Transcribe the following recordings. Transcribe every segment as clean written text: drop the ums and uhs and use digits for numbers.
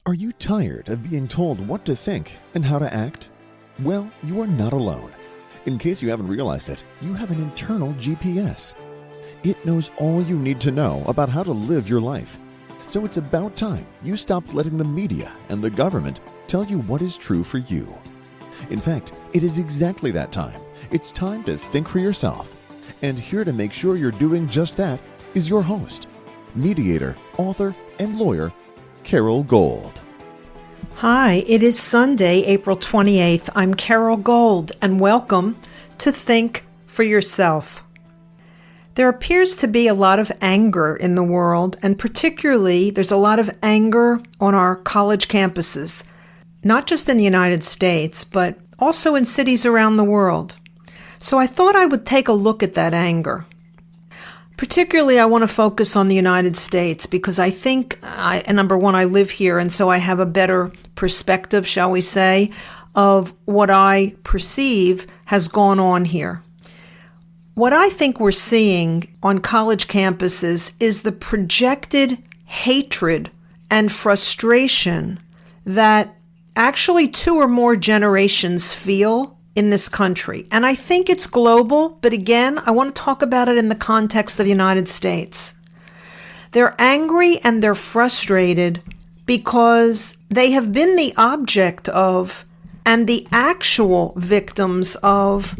Are you tired of being told what to think and how to act? Well, you are not alone. In case you haven't realized it, you have an internal GPS. It knows all you need to know about how to live your life. So it's about time you stopped letting the media and the government tell you what is true for you. In fact, it is exactly that time. It's time to think for yourself. And here to make sure you're doing just that is your host, mediator, author, and lawyer, Carol Gold. Hi, it is Sunday, April 28th. I'm Carol Gold, and welcome to Think for Yourself. There appears to be a lot of anger in the world, and particularly there's a lot of anger on our college campuses, not just in the United States, but also in cities around the world. So I thought I would take a look at that anger. Particularly, I want to focus on the United States because I think, number one, I live here, and so I have a better perspective, shall we say, of what I perceive has gone on here. What I think we're seeing on college campuses is the projected hatred and frustration that actually two or more generations feel in this country. And I think it's global, but again, I want to talk about it in the context of the United States. They're angry and they're frustrated because they have been the object of and the actual victims of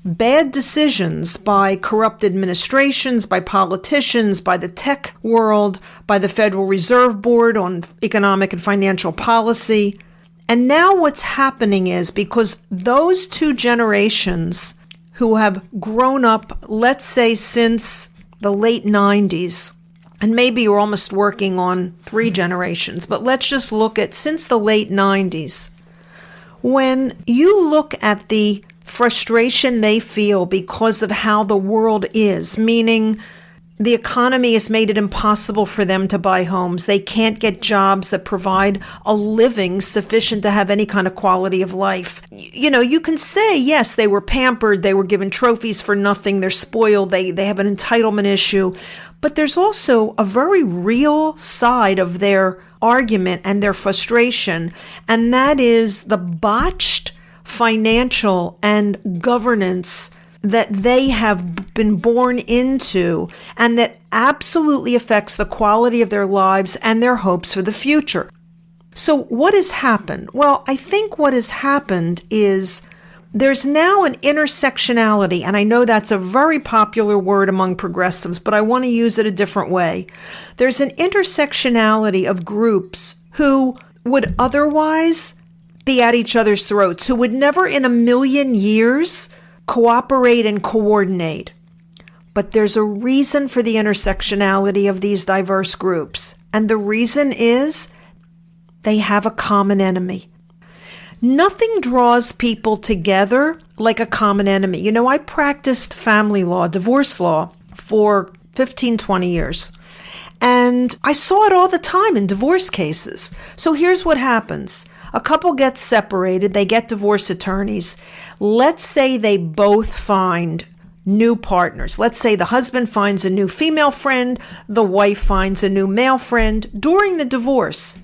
bad decisions by corrupt administrations, by politicians, by the tech world, by the Federal Reserve Board on economic and financial policy. And now what's happening is because those two generations who have grown up, let's say since the late 90s, and maybe you're almost working on 3 generations, but let's just look at since the late 90s. When you look at the frustration they feel because of how the world is, meaning the economy has made it impossible for them to buy homes. They can't get jobs that provide a living sufficient to have any kind of quality of life. You know, you can say, yes, they were pampered. They were given trophies for nothing. They're spoiled. They have an entitlement issue. But there's also a very real side of their argument and their frustration, and that is the botched financial and governance that they have been born into and that absolutely affects the quality of their lives and their hopes for the future. So what has happened? Well, I think what has happened is there's now an intersectionality, and I know that's a very popular word among progressives, but I want to use it a different way. There's an intersectionality of groups who would otherwise be at each other's throats, who would never in a million years cooperate and coordinate. But there's a reason for the intersectionality of these diverse groups. And the reason is they have a common enemy. Nothing draws people together like a common enemy. You know, I practiced family law, divorce law, for 15, 20 years. And I saw it all the time in divorce cases. So here's what happens. A couple gets separated, they get divorce attorneys. Let's say they both find new partners. Let's say the husband finds a new female friend, the wife finds a new male friend during the divorce.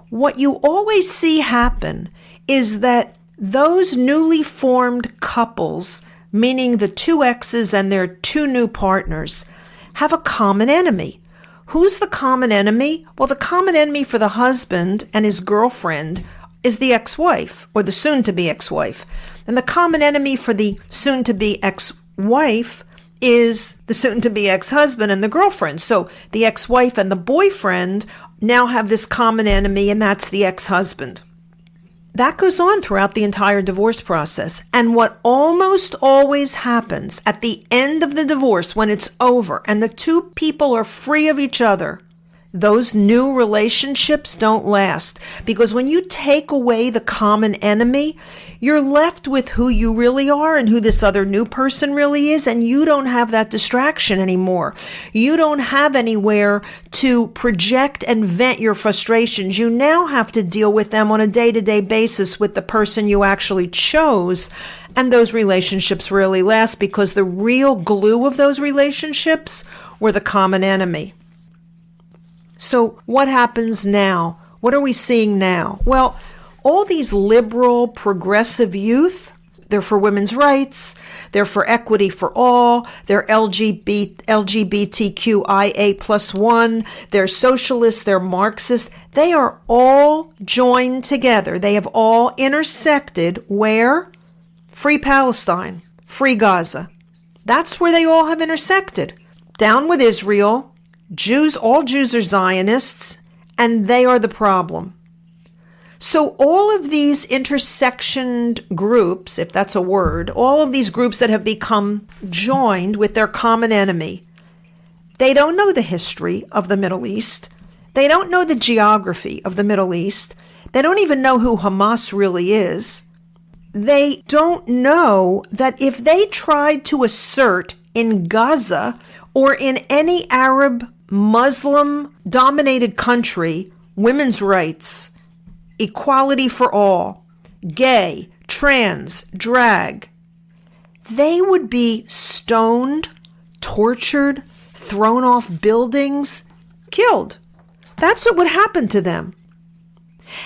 What you always see happen is that those newly formed couples, meaning the two exes and their two new partners, have a common enemy. Who's the common enemy? Well, the common enemy for the husband and his girlfriend is the ex-wife or the soon-to-be ex-wife. And the common enemy for the soon-to-be ex-wife is the soon-to-be ex-husband and the girlfriend. So the ex-wife and the boyfriend now have this common enemy, and that's the ex-husband. That goes on throughout the entire divorce process. And what almost always happens at the end of the divorce, when it's over and the two people are free of each other, those new relationships don't last. Because when you take away the common enemy, you're left with who you really are and who this other new person really is, and you don't have that distraction anymore. You don't have anywhere to project and vent your frustrations. You now have to deal with them on a day-to-day basis with the person you actually chose, and those relationships really last because the real glue of those relationships were the common enemy. So what happens now What are we seeing now? Well, all these liberal, progressive youth, they're for women's rights, they're for equity for all, they're LGBTQIA+1, they're socialists, they're Marxists. They are all joined together. They have all intersected where? Free Palestine, free Gaza. That's where they all have intersected. Down with Israel, Jews, all Jews are Zionists, and they are the problem. So all of these intersectioned groups, if that's a word, all of these groups that have become joined with their common enemy, they don't know the history of the Middle East. They don't know the geography of the Middle East. They don't even know who Hamas really is. They don't know that if they tried to assert in Gaza or in any Arab, Muslim-dominated country women's rights, equality for all, gay, trans, drag, they would be stoned, tortured, thrown off buildings, killed. That's what would happen to them.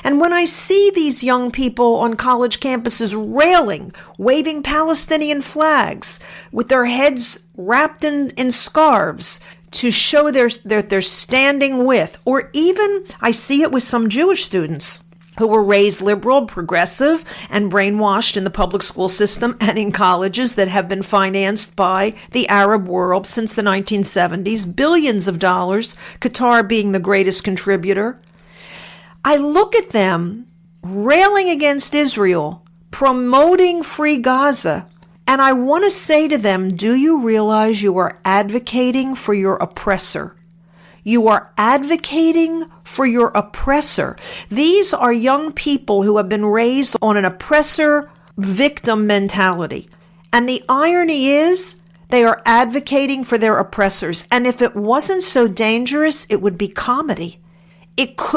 And when I see these young people on college campuses railing, waving Palestinian flags, with their heads wrapped in scarves to show they're standing with, or even I see it with some Jewish students who were raised liberal, progressive, and brainwashed in the public school system and in colleges that have been financed by the Arab world since the 1970s, billions of dollars, Qatar being the greatest contributor. I look at them railing against Israel, promoting free Gaza, and I want to say to them, do you realize you are advocating for your oppressor? You are advocating for your oppressor. These are young people who have been raised on an oppressor-victim mentality. And the irony is they are advocating for their oppressors. And if it wasn't so dangerous, it would be comedy.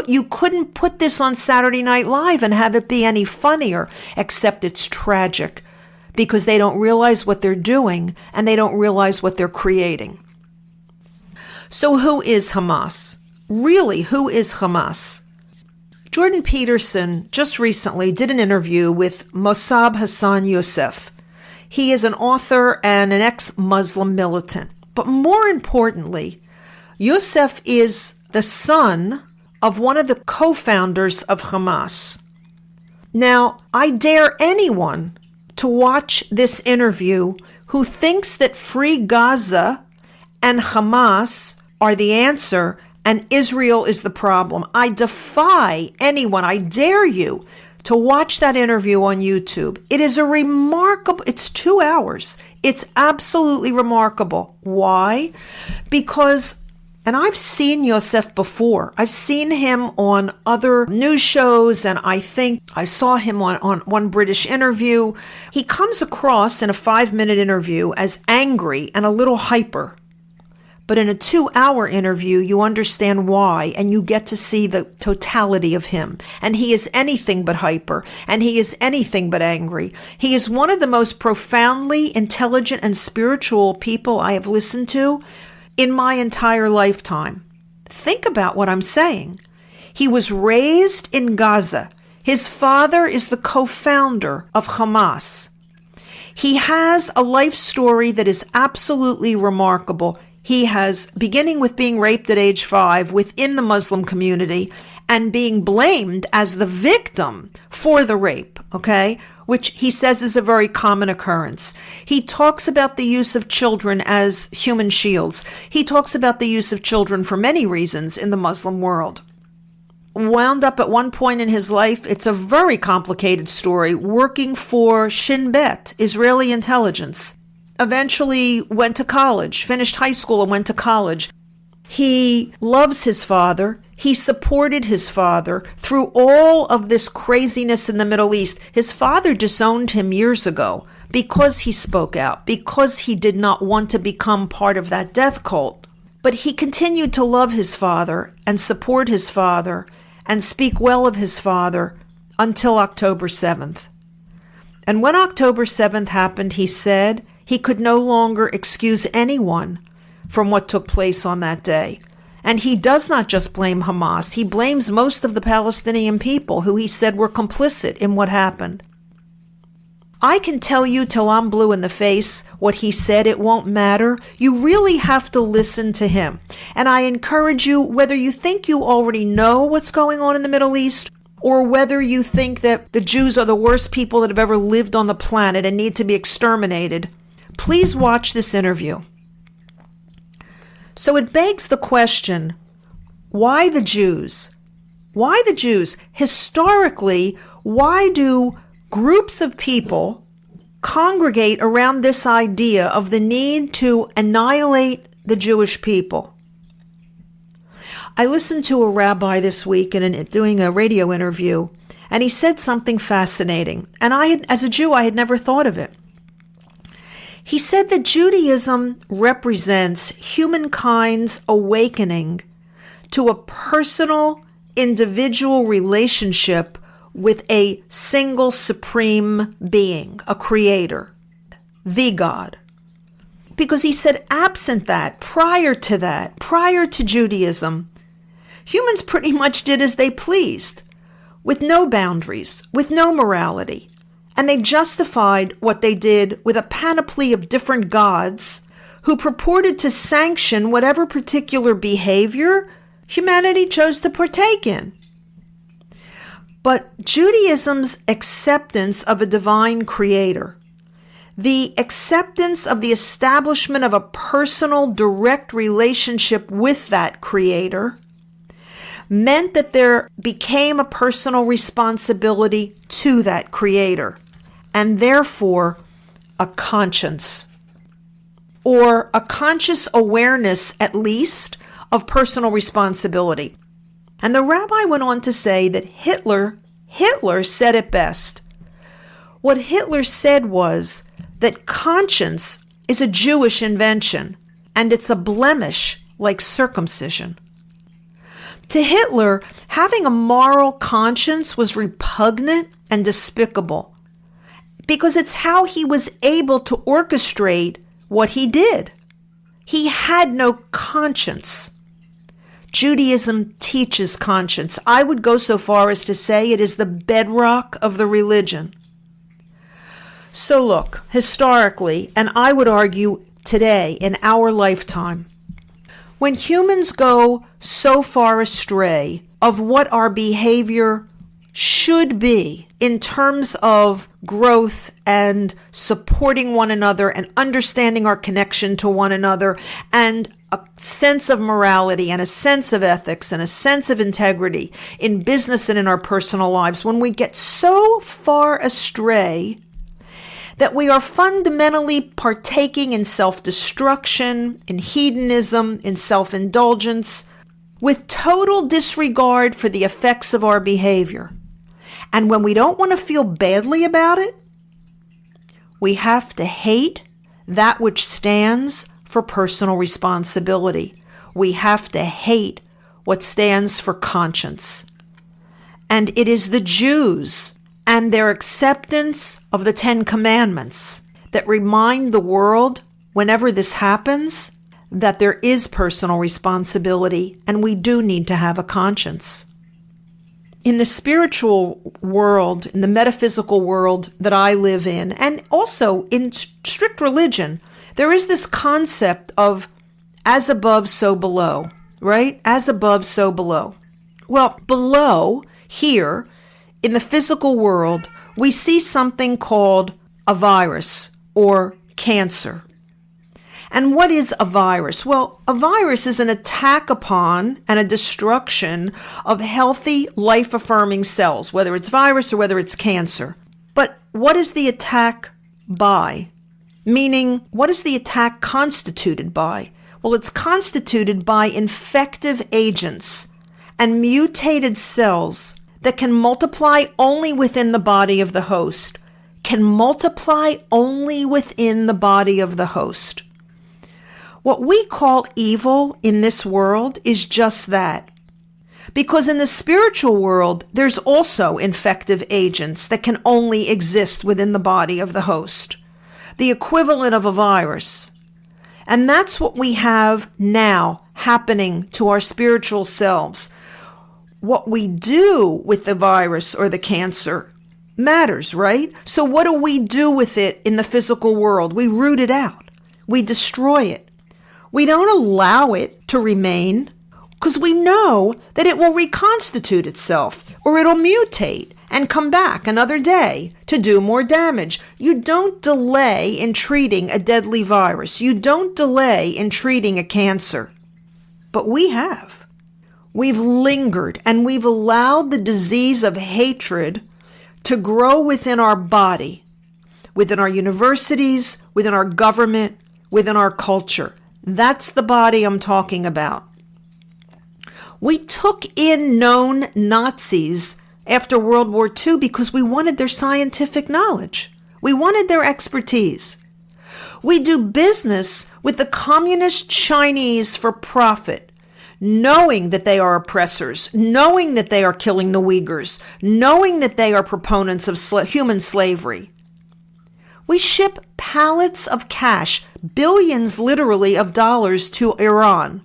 You couldn't put this on Saturday Night Live and have it be any funnier, except it's tragic because they don't realize what they're doing and they don't realize what they're creating. So who is Hamas? Really, who is Hamas? Jordan Peterson just recently did an interview with Mosab Yousef. He is an author and an ex-Muslim militant. But more importantly, Yousef is the son of one of the co-founders of Hamas. Now, I dare anyone to watch this interview who thinks that free Gaza and Hamas are the answer and Israel is the problem. I defy anyone, I dare you to watch that interview on YouTube. It is it's 2 hours. It's absolutely remarkable. Why? Because, and I've seen Yousef before. I've seen him on other news shows, and I think I saw him on one British interview. He comes across in a 5-minute interview as angry and a little hyper. But in a 2-hour interview, you understand why, and you get to see the totality of him. And he is anything but hyper, and he is anything but angry. He is one of the most profoundly intelligent and spiritual people I have listened to in my entire lifetime. Think about what I'm saying. He was raised in Gaza. His father is the co-founder of Hamas. He has a life story that is absolutely remarkable. He has, beginning with being raped at age 5 within the Muslim community and being blamed as the victim for the rape, okay, which he says is a very common occurrence. He talks about the use of children as human shields. He talks about the use of children for many reasons in the Muslim world. Wound up at one point in his life, it's a very complicated story, working for Shin Bet, Israeli intelligence. Eventually went to college, finished high school and went to college. He loves his father. He supported his father through all of this craziness in the Middle East. His father disowned him years ago because he spoke out, because he did not want to become part of that death cult. But he continued to love his father and support his father and speak well of his father until October 7th. And when October 7th happened, he said he could no longer excuse anyone from what took place on that day. And he does not just blame Hamas. He blames most of the Palestinian people who he said were complicit in what happened. I can tell you till I'm blue in the face what he said. It won't matter. You really have to listen to him. And I encourage you, whether you think you already know what's going on in the Middle East, or whether you think that the Jews are the worst people that have ever lived on the planet and need to be exterminated, please watch this interview. So it begs the question, why the Jews? Why the Jews? Historically, why do groups of people congregate around this idea of the need to annihilate the Jewish people? I listened to a rabbi this week doing a radio interview, and he said something fascinating. And as a Jew, I had never thought of it. He said that Judaism represents humankind's awakening to a personal, individual relationship with a single supreme being, a creator, the God. Because he said absent that, prior to Judaism, humans pretty much did as they pleased, with no boundaries, with no morality. And they justified what they did with a panoply of different gods who purported to sanction whatever particular behavior humanity chose to partake in. But Judaism's acceptance of a divine creator, the acceptance of the establishment of a personal, direct relationship with that creator, meant that there became a personal responsibility to that creator, and therefore a conscience, or a conscious awareness, at least, of personal responsibility. And the rabbi went on to say that Hitler said it best. What Hitler said was that conscience is a Jewish invention, and it's a blemish like circumcision. To Hitler, having a moral conscience was repugnant and despicable, because it's how he was able to orchestrate what he did. He had no conscience. Judaism teaches conscience. I would go so far as to say it is the bedrock of the religion. So look, historically, and I would argue today, in our lifetime, when humans go so far astray of what our behavior should be in terms of growth and supporting one another and understanding our connection to one another and a sense of morality and a sense of ethics and a sense of integrity in business and in our personal lives, when we get so far astray that we are fundamentally partaking in self-destruction, in hedonism, in self-indulgence, with total disregard for the effects of our behavior. And when we don't want to feel badly about it, we have to hate that which stands for personal responsibility. We have to hate what stands for conscience. And it is the Jews and their acceptance of the Ten Commandments that remind the world, whenever this happens, that there is personal responsibility and we do need to have a conscience. In the spiritual world, in the metaphysical world that I live in, and also in strict religion, there is this concept of as above, so below, right? As above, so below. Well, below, here, in the physical world, we see something called a virus or cancer. And what is a virus? Well, a virus is an attack upon and a destruction of healthy, life-affirming cells, whether it's virus or whether it's cancer. But what is the attack by? Meaning, what is the attack constituted by? Well, it's constituted by infective agents and mutated cells that can multiply only within the body of the host, can multiply only within the body of the host. What we call evil in this world is just that. Because in the spiritual world, there's also infective agents that can only exist within the body of the host, the equivalent of a virus. And that's what we have now happening to our spiritual selves. What we do with the virus or the cancer matters, right? So what do we do with it in the physical world? We root it out. We destroy it. We don't allow it to remain because we know that it will reconstitute itself or it'll mutate and come back another day to do more damage. You don't delay in treating a deadly virus. You don't delay in treating a cancer. But we have. We've lingered and we've allowed the disease of hatred to grow within our body, within our universities, within our government, within our culture. That's the body I'm talking about. We took in known Nazis after World War II because we wanted their scientific knowledge. We wanted their expertise. We do business with the communist Chinese for profit, knowing that they are oppressors, knowing that they are killing the Uyghurs, knowing that they are proponents of human slavery. We ship pallets of cash, billions literally of dollars to Iran,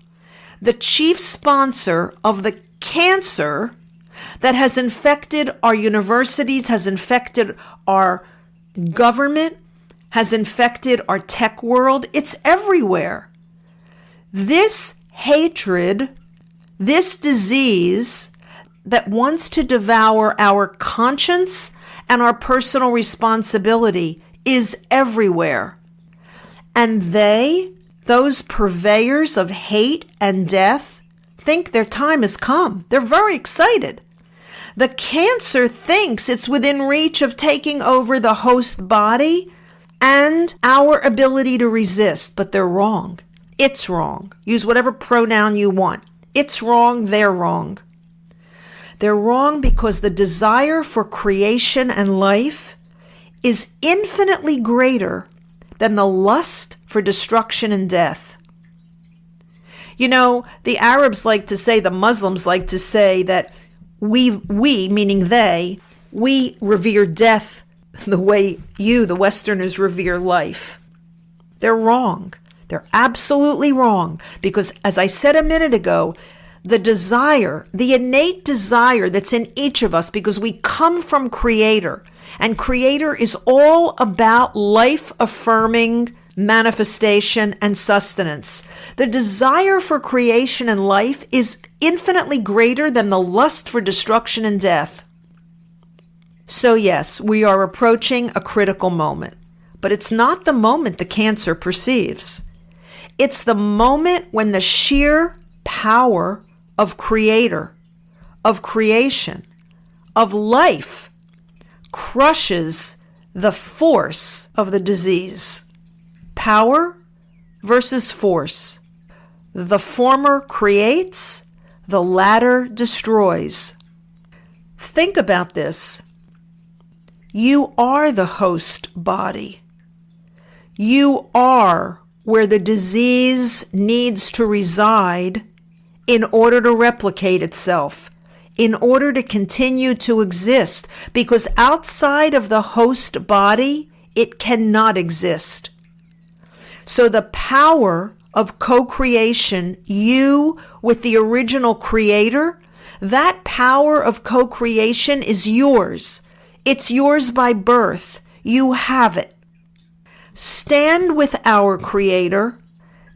the chief sponsor of the cancer that has infected our universities, has infected our government, has infected our tech world. It's everywhere. This hatred, this disease that wants to devour our conscience and our personal responsibility is everywhere. And those purveyors of hate and death, think their time has come. They're very excited. The cancer thinks it's within reach of taking over the host body and our ability to resist, but they're wrong. It's wrong. Use whatever pronoun you want. It's wrong, they're wrong. They're wrong because the desire for creation and life is infinitely greater than the lust for destruction and death. You know, the Arabs like to say, the Muslims like to say that we, meaning they, we revere death the way you, the Westerners, revere life. They're wrong. They're absolutely wrong. Because as I said a minute ago, the desire, the innate desire that's in each of us, because we come from Creator, and Creator is all about life-affirming manifestation and sustenance. The desire for creation and life is infinitely greater than the lust for destruction and death. So yes, we are approaching a critical moment, but it's not the moment the cancer perceives. It's the moment when the sheer power of Creator, of creation, of life crushes the force of the disease. Power versus force. The former creates, the latter destroys. Think about this. You are the host body. You are where the disease needs to reside in order to replicate itself, in order to continue to exist, because outside of the host body, it cannot exist. So the power of co-creation, you with the original Creator, that power of co-creation is yours. It's yours by birth. You have it. Stand with our Creator.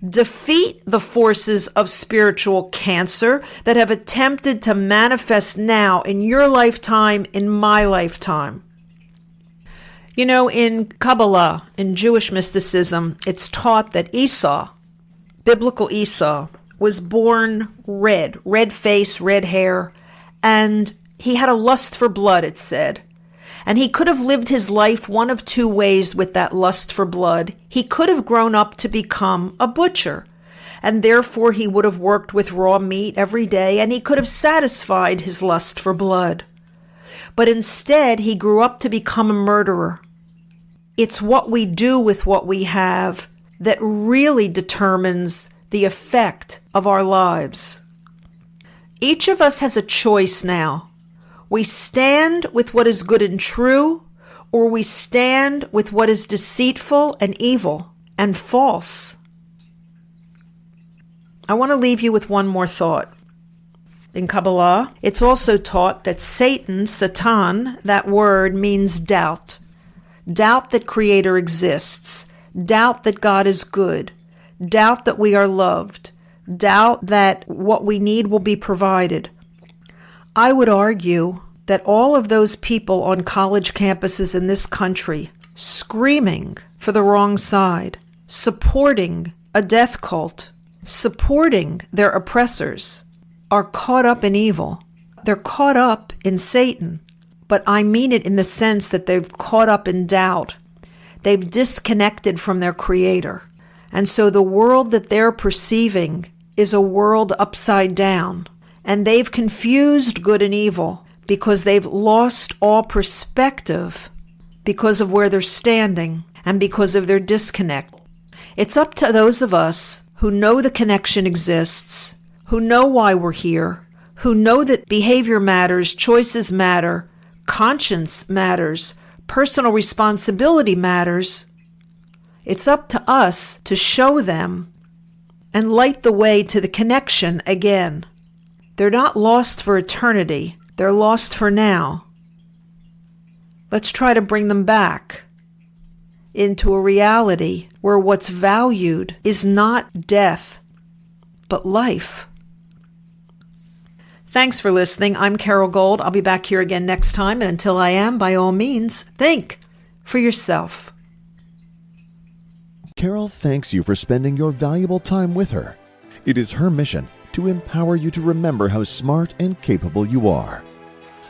Defeat the forces of spiritual cancer that have attempted to manifest now in your lifetime, in my lifetime. You know, in Kabbalah, in Jewish mysticism, it's taught that Esau, biblical Esau, was born red face, red hair, and he had a lust for blood, it said. And he could have lived his life one of two ways with that lust for blood. He could have grown up to become a butcher, and therefore he would have worked with raw meat every day, and he could have satisfied his lust for blood. But instead, he grew up to become a murderer. It's what we do with what we have that really determines the effect of our lives. Each of us has a choice now. We stand with what is good and true, or we stand with what is deceitful and evil and false. I want to leave you with one more thought. In Kabbalah, it's also taught that Satan, that word means doubt. Doubt that Creator exists. Doubt that God is good. Doubt that we are loved. Doubt that what we need will be provided. I would argue that all of those people on college campuses in this country screaming for the wrong side, supporting a death cult, supporting their oppressors, are caught up in evil. They're caught up in Satan. But I mean it in the sense that they've caught up in doubt. They've disconnected from their Creator. And so the world that they're perceiving is a world upside down. And they've confused good and evil because they've lost all perspective because of where they're standing and because of their disconnect. It's up to those of us who know the connection exists, who know why we're here, who know that behavior matters, choices matter, conscience matters, personal responsibility matters. It's up to us to show them and light the way to the connection again. They're not lost for eternity. They're lost for now. Let's try to bring them back into a reality where what's valued is not death, but life. Thanks for listening. I'm Carol Gold. I'll be back here again next time. And until I am, by all means, think for yourself. Carol thanks you for spending your valuable time with her. It is her mission to empower you to remember how smart and capable you are.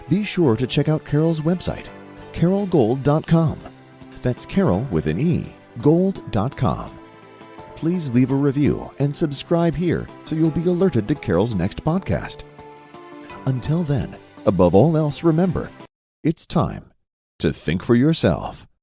Be sure to check out Carol's website, carolgold.com. That's Carol with an E, gold.com. Please leave a review and subscribe here so you'll be alerted to Carol's next podcast. Until then, above all else, remember, it's time to think for yourself.